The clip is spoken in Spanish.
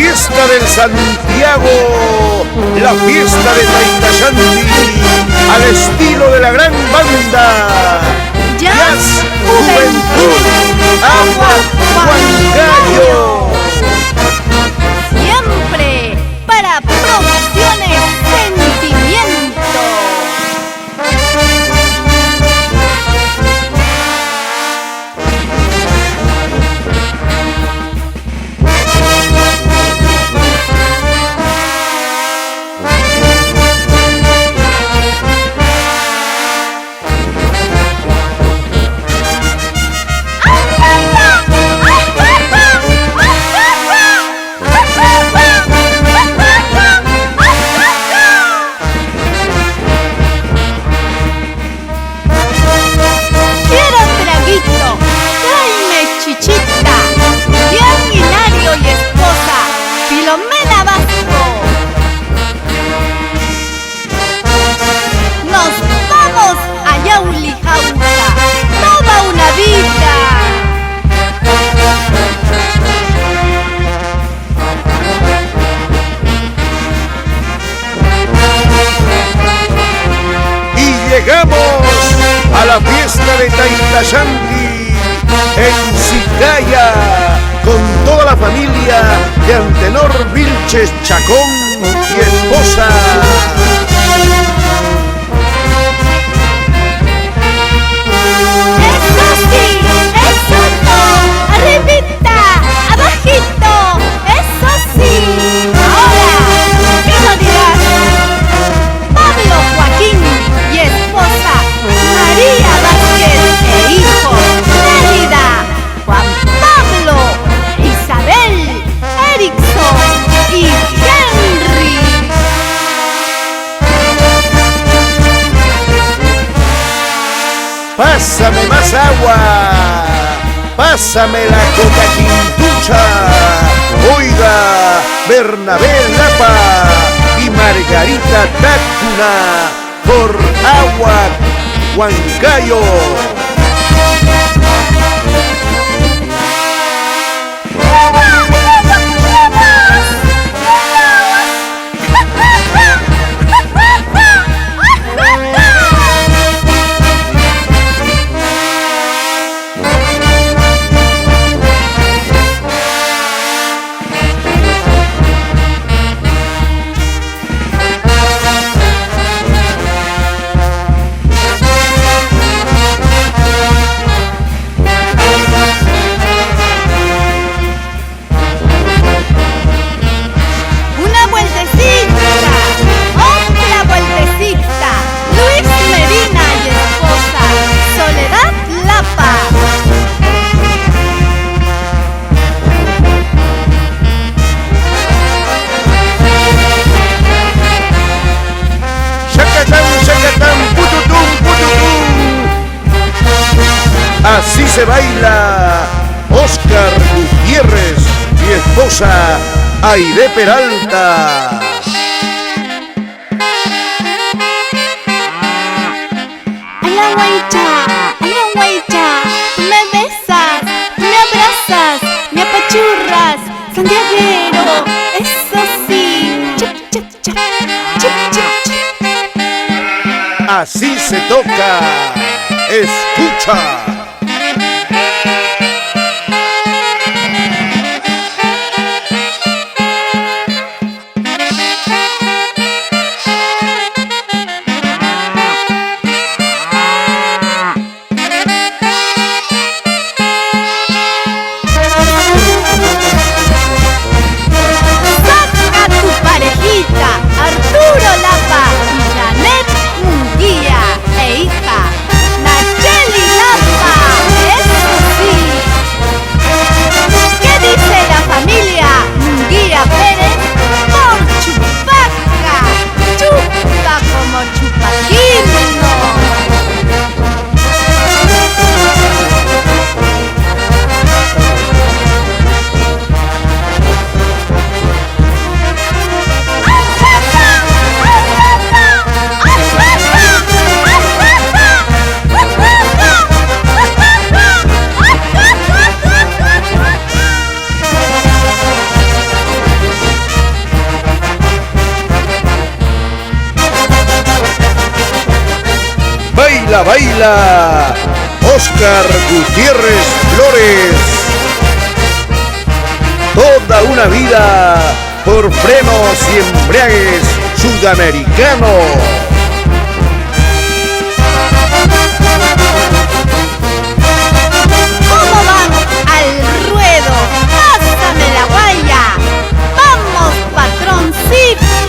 fiesta del Santiago, la fiesta de Taitayanti, al estilo de la gran banda Jazz Juventud Agua Huancayo. Siempre para Producciones Sentimiento. Llegamos a la fiesta de Taitayanti en Sicaya con toda la familia de Antenor Vilches Chacón y esposa. ¡Eso sí! ¡Eso no! ¡Arribita! ¡Abajito! ¡Eso sí! Ahora, ¿qué no dirás? Pablo Joaquín y esposa María Vázquez e hijo Lélida, Juan Pablo, Isabel, Erickson y Henry. Pásame más agua, pásame la coca quintucha. Oiga, Bernabé Lapa y Margarita Tácuna por Agua Huancayo. Así se baila Oscar Gutiérrez y esposa Aide Peralta. Ala guaycha, me besas, me abrazas, me apachurras, santiaguero, eso sí. Chap, chap, chap, chap, chap, chap. Así se toca, escucha. Arturo Lapa y Janet Munguía e hija Nacheli Lapa. la baila Oscar Gutiérrez Flores. Toda una vida por frenos y embragues sudamericanos. Al ruedo, pásame la guaya. Vamos, patroncito.